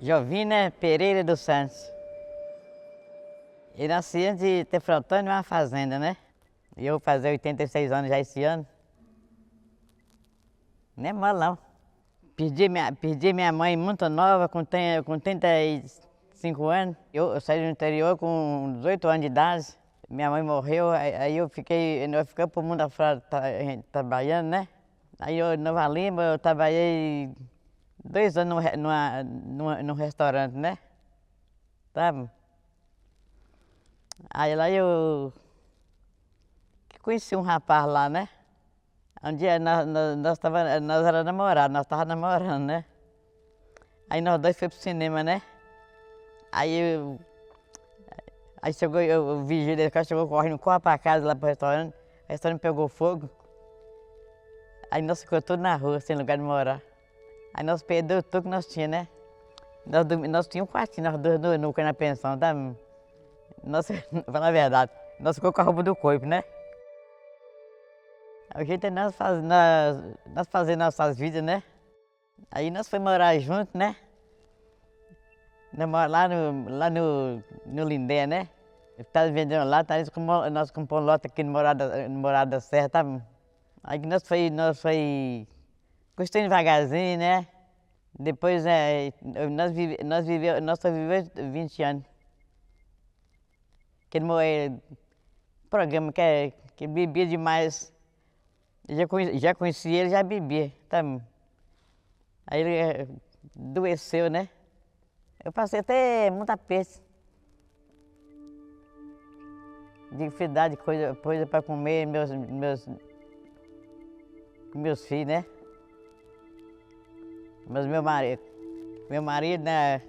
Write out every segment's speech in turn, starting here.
Jovina Pereira dos Santos. Eu nasci antes de ter Teoflotone, uma fazenda, né? E eu vou fazer 86 anos já esse ano. Não é mal, não. Perdi minha mãe muito nova, com 35 anos. Eu saí do interior com 18 anos de idade. Minha mãe morreu, aí eu fiquei pro mundo afora trabalhando, né? Aí eu, em Nova Lima, eu trabalhei 2 anos num restaurante, né? Sabe? Aí lá eu conheci um rapaz lá, né? Um dia nós era namorados, nós tava namorando, né? Aí nós dois fomos pro cinema, né? Aí chegou, o vigília desse cara chegou correndo, corre pra casa lá pro restaurante. O restaurante pegou fogo. Aí nós ficamos todos na rua, sem lugar de morar. Aí nós perdemos tudo que nós tínhamos, né? Nós tínhamos um quartinho, nós dois na pensão, tá? Nós, pra falar a verdade, nós ficamos com a roupa do corpo, né? O jeito é nós fazer nossas vidas, né? Aí nós fomos morar juntos, né? Nós moramos lá no Lindé, né? Estava vendendo lá, nós compramos lote aqui no Morada da Serra, tá? Aí nós foi construindo devagarzinho, né? Depois, nós só vivemos 20 anos. Aquele programa que bebia demais. Eu já conheci ele, já bebia, tá? Aí ele adoeceu, né? Eu passei até muita peste. Dificuldade, coisa para comer, meus filhos, né? Mas meu marido, né?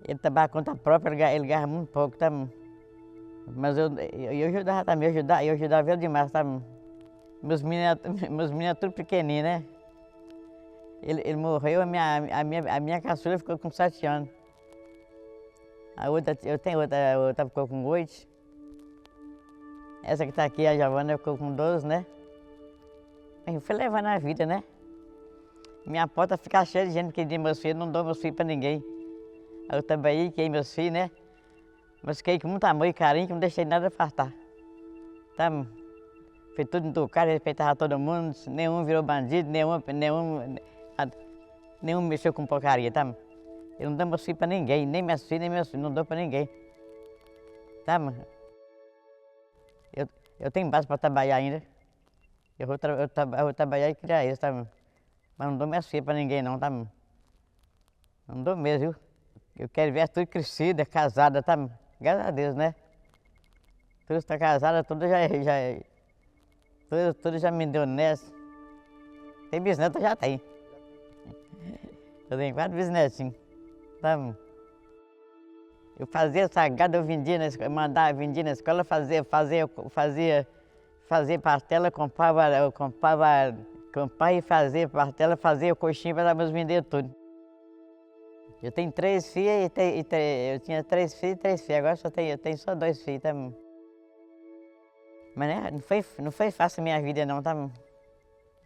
Ele trabalha com conta própria, ele ganha muito pouco, tá? Mas eu ajudava também, eu ajudava ele demais, tá? Meus meninos tudo pequenininho, né? Ele morreu, a minha caçula ficou com 7 anos. Eu tenho outra ficou com 8. Essa que está aqui, a Giovana, ficou com 12, né? Eu fui levando a vida, né? Minha porta fica cheia de gente que diz meus filhos, não dou meus filhos para ninguém. Eu trabalhei, criei meus filhos, né? Mas criei com muito amor e carinho, que não deixei nada faltar. Tá? Foi tudo educado, respeitava todo mundo, nenhum virou bandido, nenhum mexeu com porcaria, tá? Eu não dou meus filhos para ninguém, nem minhas filhas, nem meus filhos, não dou para ninguém. Tá? Eu tenho base para trabalhar ainda. Eu vou trabalhar e criar eles, tá? Mas não dou minhas filhas para ninguém não, tá? Não dou mesmo, viu? Eu quero ver elas tudo crescidas, casadas, tá? Graças a Deus, né? Todas estão casadas, todas já me deu nessa. Tem bisneto, já tem. Eu tenho 4 bisnetinhos, tá? Eu fazia sagada, eu vendia na escola, vendia na escola, fazia pastela, eu comprava e fazia pastela, fazia coxinha para meus vender tudo. Eu tenho 3 filhas, eu tinha 3 filhos e 3 filhas, agora eu tenho só 2 filhos, tá? Mas né, não foi fácil a minha vida não, tá?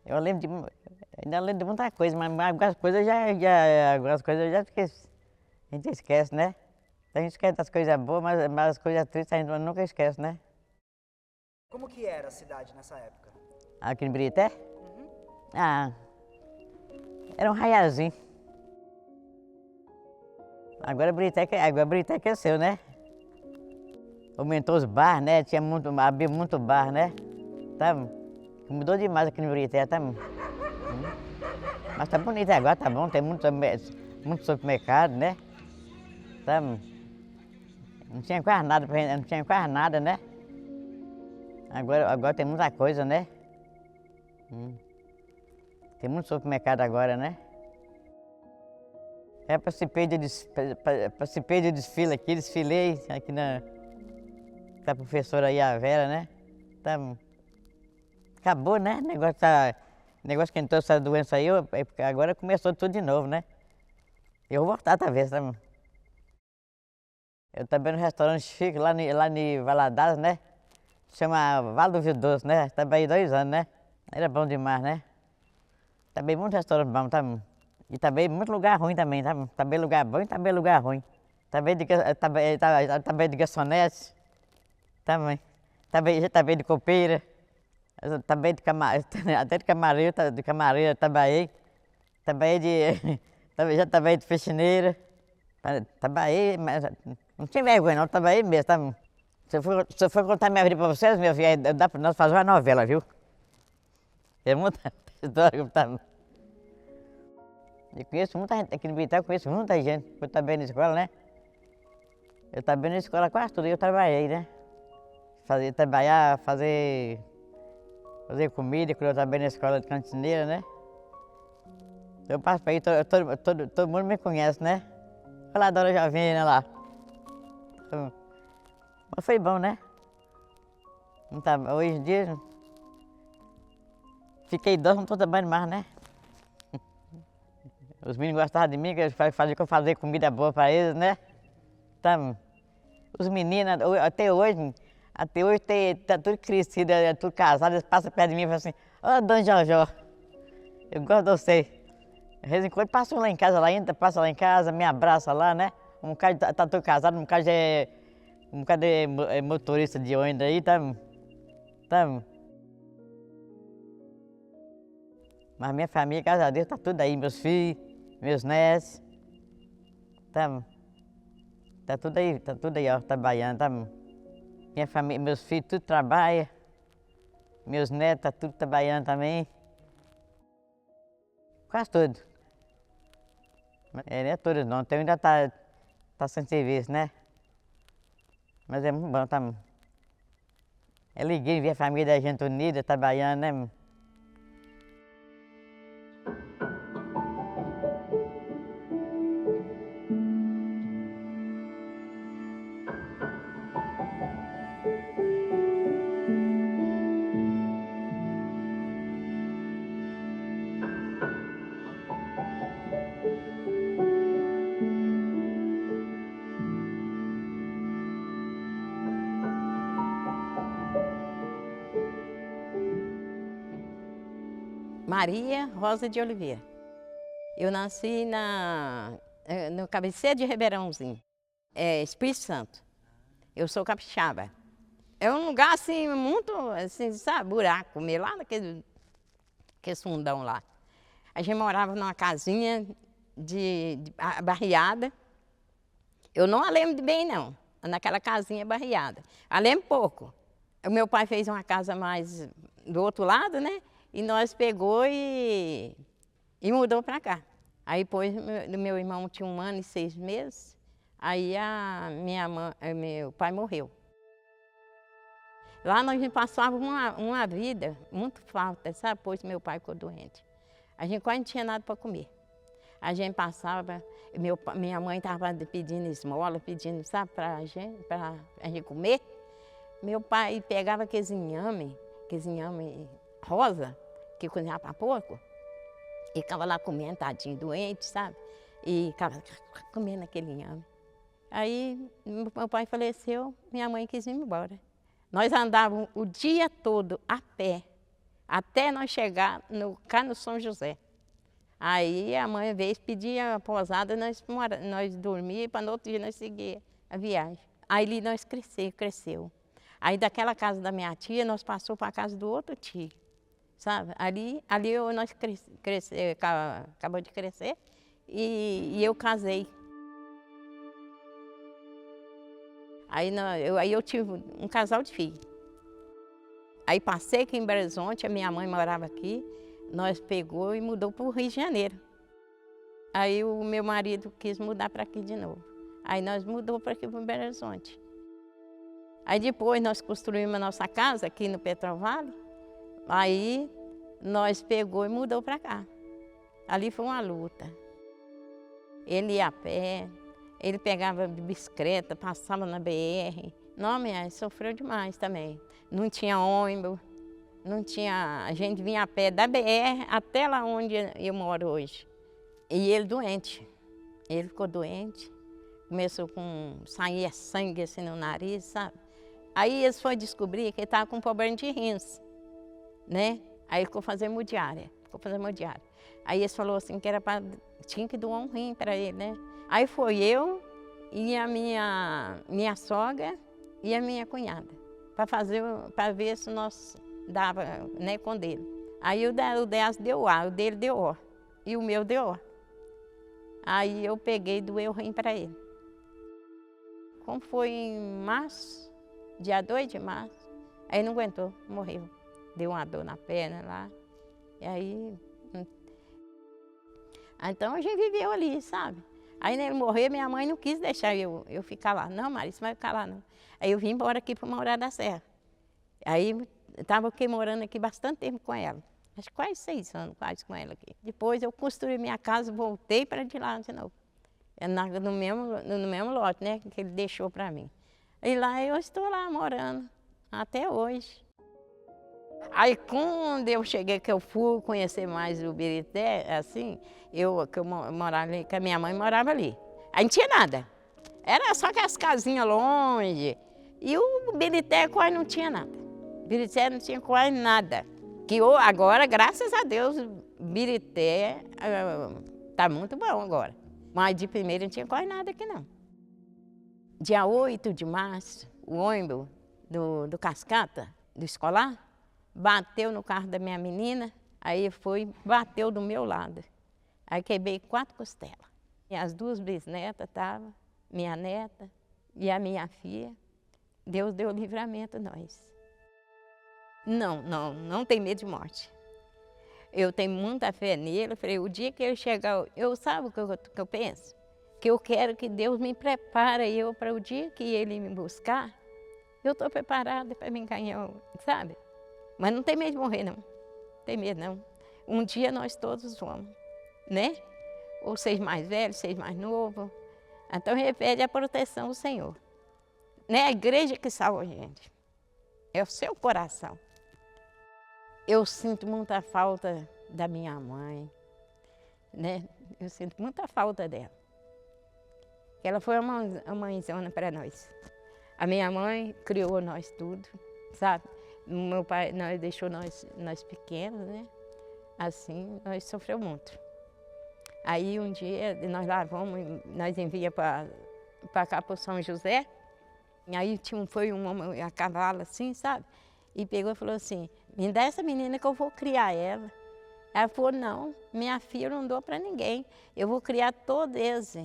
Eu ainda lembro de muita coisa, mas algumas coisas eu já esqueci. A gente esquece, né? A gente esquece das coisas boas, mas as coisas tristes a gente nunca esquece, né? Como que era a cidade nessa época? Aqui em Birité? Uhum. Ah, era um raiazinho. Agora Birité cresceu, né? Aumentou os bares, né? Abriu muito bar, né? Tá? Mudou demais aqui no Birité, tá? Mas tá bonito agora, tá bom, tem muito supermercado, né? Tá? Não tinha quase nada pra gente, não tinha quase nada, né? Agora tem muita coisa, né? Tem muito supermercado agora, né? É participei de desfile aqui, desfilei aqui com a professora aí, a Vera, né? Tá, acabou, né? Negócio que entrou essa doença aí, agora começou tudo de novo, né? Eu vou voltar outra vez, tá? Eu trabalhei no restaurante chique lá em Valadares, né? Chama Vale do Rio Doce, né? Trabalhei 2 anos, né? Era bom demais, né? Trabalhei muito restaurante bom, tá? E também muito lugar ruim também, sabe? Também lugar bom e também lugar ruim. Também de garçonete, também. Também de copeira, também de camareira, até de camareira trabalhei. Trabalhei de, já trabalhei de faxineira. Trabalhei, mas não tinha vergonha não, trabalhei mesmo. Tá? Se eu for contar minha vida pra vocês, meu filho, aí dá pra nós fazer uma novela, viu? É muita história que tá. Eu conheço muita gente, aqui no Vital eu conheço muita gente, eu trabalhei na escola, né? Eu trabalhei na escola quase tudo, eu trabalhei, né? Trabalhar, fazer comida, quando eu trabalhei na escola de cantineira, né? Eu passo pra aí, todo mundo me conhece, né? Olha lá a Dona Jovina lá. Mas foi bom, né? Hoje em dia, fiquei idoso, não estou trabalhando mais, né? Os meninos gostavam de mim, que eu fazia comida boa para eles, né? Então, os meninos, até hoje tá tudo crescido, tudo casado, eles passam perto de mim e falam assim, ô Dona Jojó, eu gosto de você. De vez em quando passam lá em casa, passa lá em casa, me abraça lá, né? Um bocado tá tudo casado, um bocado é motorista de ônibus aí, tá? Mas minha família, graças a Deus, tá tudo aí, meus filhos, meus netos, tá tudo aí, ó, trabalhando, tá? Minha família, meus filhos, tudo trabalha, meus netos, tá tudo trabalhando também. Quase tudo. Não é todos não, então ainda tá sem serviço, né? Mas é muito bom, tá? É alegria ver a família da gente unida, trabalhando, né? Maria Rosa de Oliveira. Eu nasci no cabeceiro de Ribeirãozinho, Espírito Santo. Eu sou capixaba. É um lugar assim, muito, assim, sabe, buraco, meio lá naquele fundão lá. A gente morava numa casinha de barriada. Eu não a lembro bem, não, naquela casinha barriada. A lembro pouco. O meu pai fez uma casa mais do outro lado, né? E nós pegou e mudou para cá. Aí depois meu irmão tinha 1 ano e 6 meses, aí meu pai morreu. Lá nós passávamos uma vida muito falta, sabe? Pois meu pai ficou doente. A gente quase não tinha nada para comer. A gente passava, minha mãe estava pedindo esmola, pedindo, sabe, para a gente comer. Meu pai pegava aqueles inhame rosa, que cozinhava para porco, e ficava lá comendo, tadinho, doente, sabe? E ficava comendo aquele inhame. Aí meu pai faleceu, minha mãe quis ir embora. Nós andávamos o dia todo a pé, até nós chegar cá no São José. Aí a mãe veio pedir a pousada, nós dormíamos, para no outro dia nós seguíamos a viagem. Aí ali nós cresceu. Aí daquela casa da minha tia, nós passamos para a casa do outro tio, sabe? Ali nós acabou de crescer e eu casei. Aí eu tive um casal de filhos. Aí passei aqui em Belo Horizonte, a minha mãe morava aqui, nós pegou e mudou para o Rio de Janeiro. Aí o meu marido quis mudar para aqui de novo. Aí nós mudou para aqui, para Belo Horizonte. Aí depois nós construímos a nossa casa aqui no Petrovale, aí nós pegou e mudou para cá. Ali foi uma luta. Ele ia a pé, ele pegava bicicleta, passava na BR. Não, minha, sofreu demais também. Não tinha ônibus, a gente vinha a pé da BR até lá onde eu moro hoje. E ele doente, ele ficou doente, começou sair sangue assim no nariz, sabe? Aí eles foram descobrir que ele estava com problema de rins, né? Aí ficou fazendo hemodiária. médico fazer hemodiálise. Aí eles falaram assim que tinha que doar um rim para ele, né? Aí foi eu e a minha sogra e a minha cunhada para ver se nós dava, né, com dele. Aí o dela deu A, o dele deu O e o meu deu O. Aí eu peguei e doei o rim para ele. Como foi em março, dia 2 de março, aí não aguentou, morreu. Deu uma dor na perna lá. E aí. Então a gente viveu ali, sabe? Aí ele morreu, minha mãe não quis deixar eu ficar lá. Não, Maria, você vai ficar lá não. Aí eu vim embora aqui para Morada da Serra. Aí estava aqui morando aqui bastante tempo com ela. Acho que quase 6 anos, quase com ela aqui. Depois eu construí minha casa, voltei para de lá de novo. No mesmo lote, né, que ele deixou para mim. E lá eu estou lá morando, até hoje. Aí quando eu cheguei, que eu fui conhecer mais o Birité, assim, que eu morava ali, que a minha mãe morava ali. Aí não tinha nada. Era só aquelas casinhas longe. E o Birité quase não tinha nada. O Birité não tinha quase nada. Que agora, graças a Deus, o Birité está muito bom agora. Mas de primeiro não tinha quase nada aqui não. Dia 8 de março, o ônibus do Cascata, do escolar, bateu no carro da minha menina, aí bateu do meu lado. Aí quebrei 4 costelas. E as 2 bisnetas estavam, minha neta e a minha filha. Deus deu livramento a nós. Não tem medo de morte. Eu tenho muita fé nele. Eu falei, o dia que ele chegar, sabe o que eu penso? Que eu quero que Deus me prepare para o dia que ele me buscar, eu estou preparada para me ganhar, sabe? Mas não tem medo de morrer, não. Não tem medo, não. Um dia nós todos vamos, né? Ou seja mais velho, seja mais novo. Então, repete a proteção do Senhor. Não é a igreja que salva a gente. É o seu coração. Eu sinto muita falta da minha mãe, né? Eu sinto muita falta dela. Ela foi uma mãezona para nós. A minha mãe criou nós tudo, sabe? Meu pai deixou nós pequenos, né? Assim, nós sofremos muito. Aí um dia nós nós enviamos para cá, para São José. E aí foi um homem a cavalo assim, sabe? E pegou e falou assim, me dá essa menina que eu vou criar ela. Ela falou, não, minha filha eu não dou para ninguém. Eu vou criar todos eles.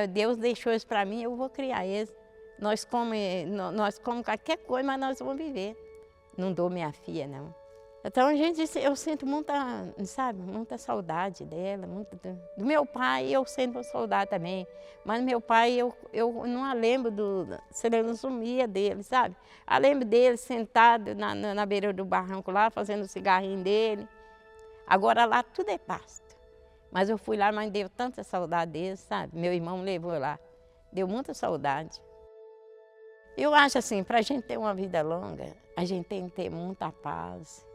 Deus deixou isso para mim, eu vou criar eles. Nós comemos qualquer coisa, mas nós vamos viver. Não dou minha filha, não. Então, eu sinto muita, sabe, muita saudade dela, do meu pai, eu sinto saudade também. Mas meu pai, eu não lembro se ele não sumia dele, sabe? Eu lembro dele sentado na beira do barranco lá, fazendo o cigarrinho dele. Agora lá tudo é pasto. Mas eu fui lá, mas deu tanta saudade dele, sabe? Meu irmão me levou lá, deu muita saudade. Eu acho assim, para a gente ter uma vida longa, a gente tem que ter muita paz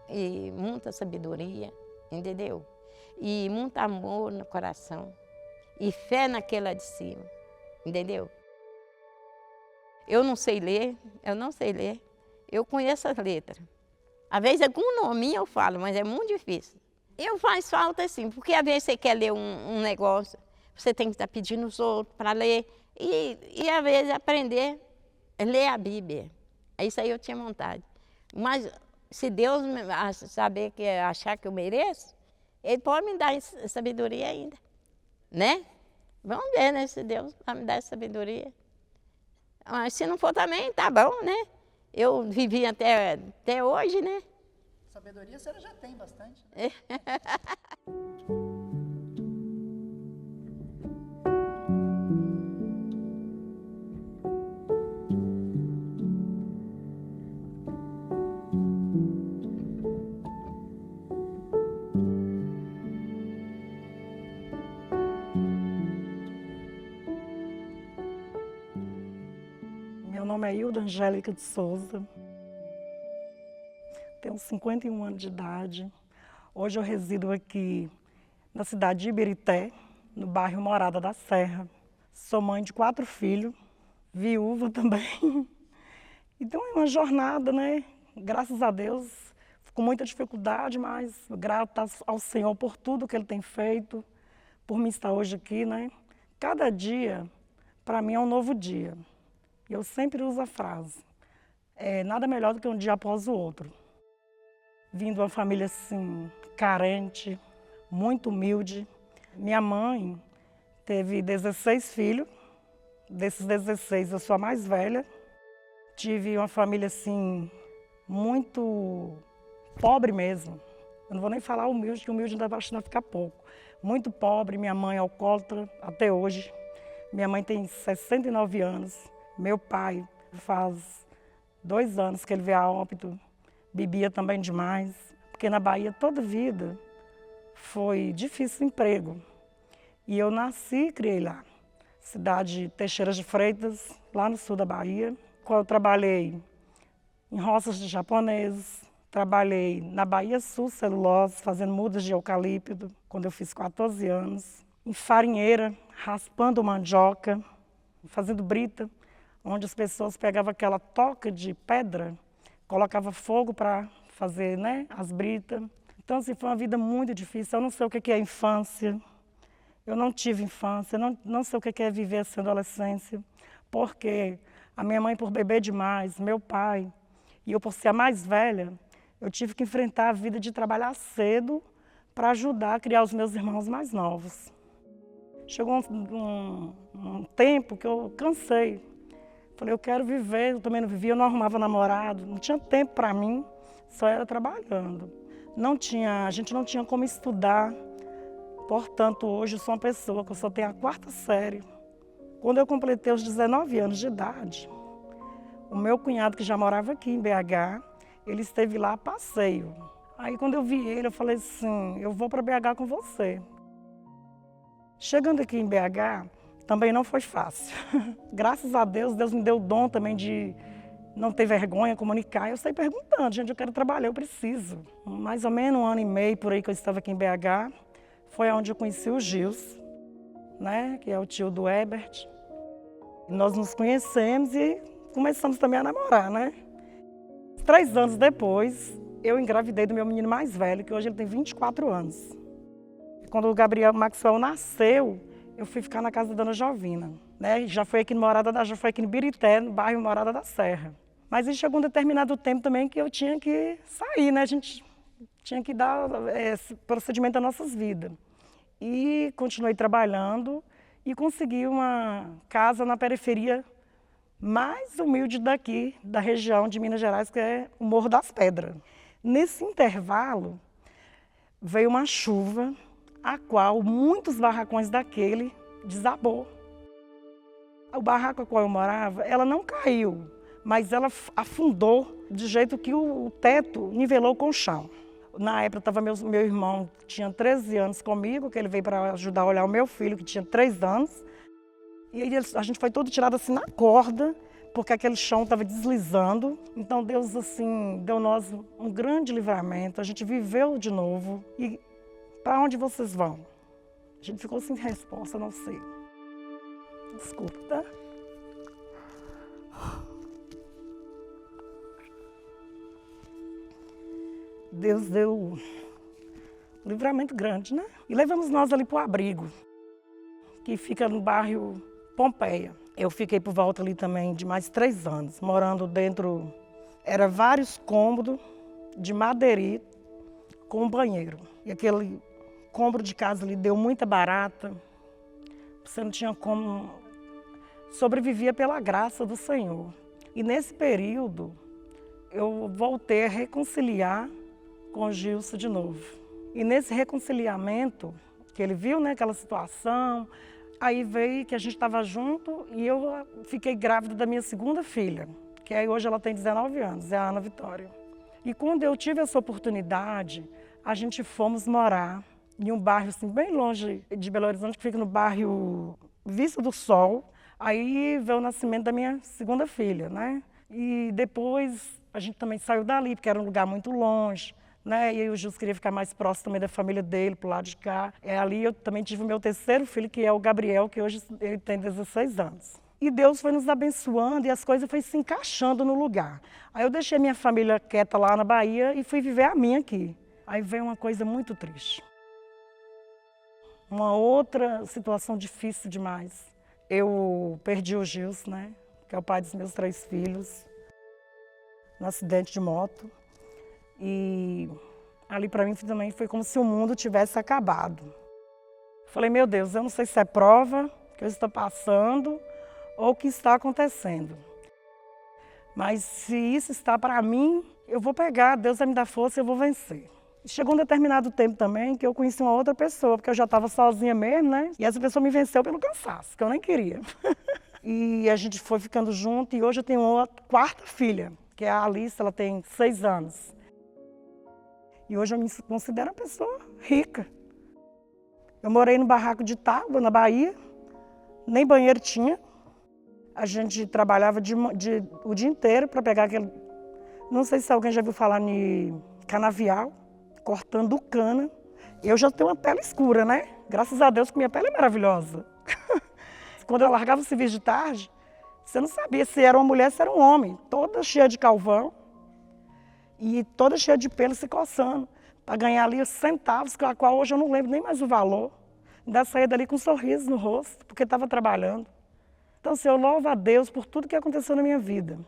e muita sabedoria, entendeu? E muito amor no coração e fé naquele lá de cima, entendeu? Eu não sei ler, eu conheço as letras. Às vezes algum nominho eu falo, mas é muito difícil. Eu faço falta assim, porque às vezes você quer ler um negócio, você tem que estar pedindo os outros para ler e às vezes aprender a ler a Bíblia. Isso aí eu tinha vontade. Mas se Deus achar que eu mereço, Ele pode me dar sabedoria ainda, né? Vamos ver, né, se Deus vai me dar sabedoria. Mas se não for também, tá bom, né? Eu vivi até hoje, né? Sabedoria a senhora já tem bastante, né? Meu nome é Hilda Angélica de Souza, tenho 51 anos de idade. Hoje eu resido aqui na cidade de Ibirité, no bairro Morada da Serra. Sou mãe de 4 filhos, viúva também. Então é uma jornada, né? Graças a Deus, com muita dificuldade, mas grata ao Senhor por tudo que Ele tem feito, por mim estar hoje aqui, né? Cada dia, para mim, é um novo dia. E eu sempre uso a frase, nada melhor do que um dia após o outro. Vim de uma família, assim, carente, muito humilde. Minha mãe teve 16 filhos, desses 16 eu sou a mais velha. Tive uma família, assim, muito pobre mesmo. Eu não vou nem falar humilde, que humilde ainda vai ficar pouco. Muito pobre, minha mãe é alcoólatra até hoje. Minha mãe tem 69 anos. Meu pai faz 2 anos que ele veio a óbito. Bebia também demais, porque na Bahia toda vida foi difícil o emprego. E eu nasci e criei lá, cidade Teixeira de Freitas, lá no sul da Bahia. Quando eu trabalhei em roças de japoneses, trabalhei na Bahia Sul Celulose, fazendo mudas de eucalipto, quando eu fiz 14 anos. Em farinheira, raspando mandioca, fazendo brita, onde as pessoas pegavam aquela toca de pedra, colocava fogo para fazer, né, as britas. Então, assim, foi uma vida muito difícil. Eu não sei o que é infância, eu não tive infância, não sei o que é viver essa adolescência, porque a minha mãe, por beber demais, meu pai, e eu, por ser a mais velha, eu tive que enfrentar a vida de trabalhar cedo para ajudar a criar os meus irmãos mais novos. Chegou um tempo que eu cansei. Falei, eu quero viver, eu também não vivia, eu não arrumava namorado, não tinha tempo para mim, só era trabalhando. A gente não tinha como estudar, portanto, hoje eu sou uma pessoa que eu só tenho a 4ª série. Quando eu completei os 19 anos de idade, o meu cunhado, que já morava aqui em BH, ele esteve lá a passeio. Aí quando eu vi ele, eu falei assim, eu vou para BH com você. Chegando aqui em BH, também não foi fácil. Graças a Deus, Deus me deu o dom também de não ter vergonha, comunicar. Eu saí perguntando, gente, eu quero trabalhar, eu preciso. Mais ou menos 1 ano e meio por aí que eu estava aqui em BH, foi onde eu conheci o Gils, né, que é o tio do Herbert. Nós nos conhecemos e começamos também a namorar, né? 3 anos depois, eu engravidei do meu menino mais velho, que hoje ele tem 24 anos. Quando o Gabriel Maxwell nasceu, eu fui ficar na casa da Dona Jovina, né? Já foi aqui no Ibirité, no bairro Morada da Serra. Mas aí chegou um determinado tempo também que eu tinha que sair, né? A gente tinha que dar esse procedimento das nossas vidas. E continuei trabalhando e consegui uma casa na periferia mais humilde daqui, da região de Minas Gerais, que é o Morro das Pedras. Nesse intervalo, veio uma chuva, a qual muitos barracões daquele desabou. O barraco a qual eu morava, ela não caiu, mas ela afundou de jeito que o teto nivelou com o chão. Na época estava meu irmão, que tinha 13 anos comigo, que ele veio para ajudar a olhar o meu filho, que tinha 3 anos. E aí a gente foi todo tirado assim na corda, porque aquele chão estava deslizando. Então Deus assim deu nós um grande livramento, a gente viveu de novo. E para onde vocês vão? A gente ficou sem resposta, não sei. Desculpa, tá? Deus deu um livramento grande, né? E levamos nós ali para o abrigo, que fica no bairro Pompeia. Eu fiquei por volta ali também de mais 3 anos, morando dentro, era vários cômodos de madeirite com um banheiro. E aquele cômodo de casa ali deu muita barata, você não tinha como, sobrevivia pela graça do Senhor. E nesse período, eu voltei a reconciliar com o Gilson de novo. E nesse reconciliamento, que ele viu, né, aquela situação, aí veio que a gente estava junto e eu fiquei grávida da minha 2ª filha, que aí hoje ela tem 19 anos, é a Ana Vitória. E quando eu tive essa oportunidade, a gente fomos morar em um bairro assim, bem longe de Belo Horizonte, que fica no bairro Vista do Sol. Aí veio o nascimento da minha 2ª filha, né? E depois a gente também saiu dali, porque era um lugar muito longe, né? E aí o Gilson queria ficar mais próximo também da família dele, pro lado de cá. Ali eu também tive o meu 3º filho, que é o Gabriel, que hoje ele tem 16 anos. E Deus foi nos abençoando e as coisas foram se encaixando no lugar. Aí eu deixei minha família quieta lá na Bahia e fui viver a minha aqui. Aí veio uma coisa muito triste. Uma outra situação difícil demais. Eu perdi o Gilson, né? Que é o pai dos meus 3 filhos, num acidente de moto. E ali para mim também foi como se o mundo tivesse acabado. Falei, meu Deus, eu não sei se é prova que eu estou passando ou o que está acontecendo. Mas se isso está para mim, eu vou pegar, Deus vai me dar força e eu vou vencer. Chegou um determinado tempo também que eu conheci uma outra pessoa, porque eu já estava sozinha mesmo, né? E essa pessoa me venceu pelo cansaço, que eu nem queria. E a gente foi ficando junto e hoje eu tenho uma 4ª filha, que é a Alice, ela tem 6 anos. E hoje eu me considero uma pessoa rica. Eu morei no barraco de tábua, na Bahia, nem banheiro tinha. A gente trabalhava o dia inteiro para pegar aquele... Não sei se alguém já viu falar em canavial, cortando cana. Eu já tenho uma pele escura, né? Graças a Deus que minha pele é maravilhosa. Quando eu largava o serviço de tarde, você não sabia se era uma mulher, se era um homem. Toda cheia de calvão e toda cheia de pelo se coçando. Para ganhar ali os centavos, a qual hoje eu não lembro nem mais o valor. Ainda saía dali com um sorriso no rosto, porque estava trabalhando. Então, assim, eu louvo a Deus por tudo que aconteceu na minha vida.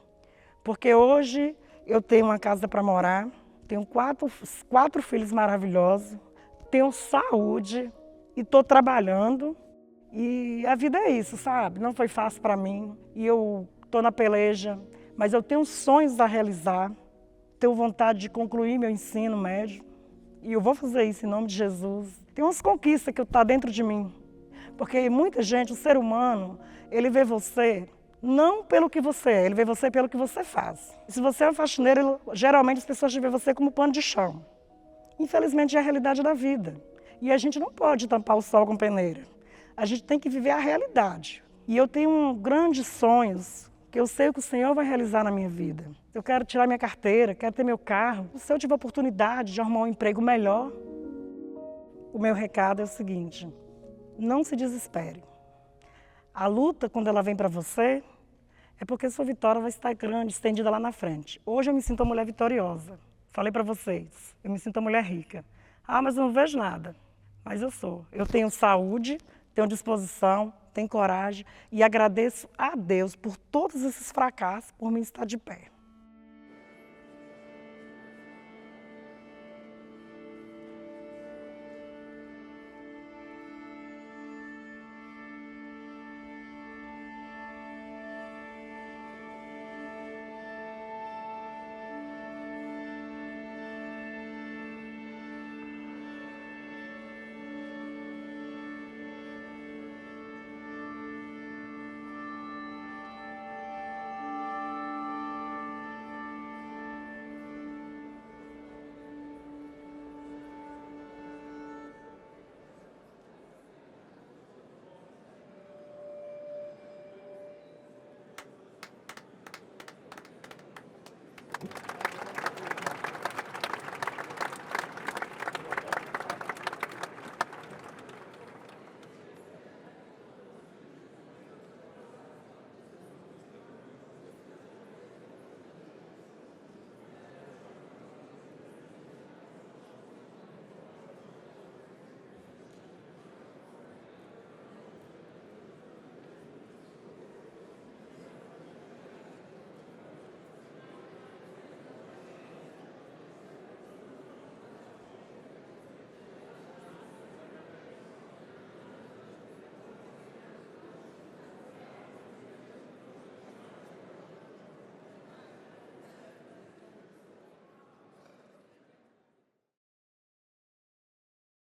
Porque hoje eu tenho uma casa para morar, tenho 4 filhos maravilhosos, tenho saúde e estou trabalhando. E a vida é isso, sabe? Não foi fácil para mim. E eu estou na peleja, mas eu tenho sonhos a realizar. Tenho vontade de concluir meu ensino médio. E eu vou fazer isso em nome de Jesus. Tem umas conquistas que estão dentro de mim. Porque muita gente, o ser humano, ele vê você não pelo que você é, ele vê você pelo que você faz. Se você é um faxineiro, geralmente as pessoas veem você como pano de chão. Infelizmente é a realidade da vida. E a gente não pode tampar o sol com peneira. A gente tem que viver a realidade. E eu tenho grandes sonhos que eu sei que o Senhor vai realizar na minha vida. Eu quero tirar minha carteira, quero ter meu carro. Se eu tiver a oportunidade de arrumar um emprego melhor, o meu recado é o seguinte: não se desespere. A luta, quando ela vem para você, é porque sua vitória vai estar grande, estendida lá na frente. Hoje eu me sinto uma mulher vitoriosa. Falei para vocês, eu me sinto uma mulher rica. Ah, mas eu não vejo nada. Mas eu sou. Eu tenho saúde, tenho disposição, tenho coragem e agradeço a Deus por todos esses fracassos, por mim estar de pé.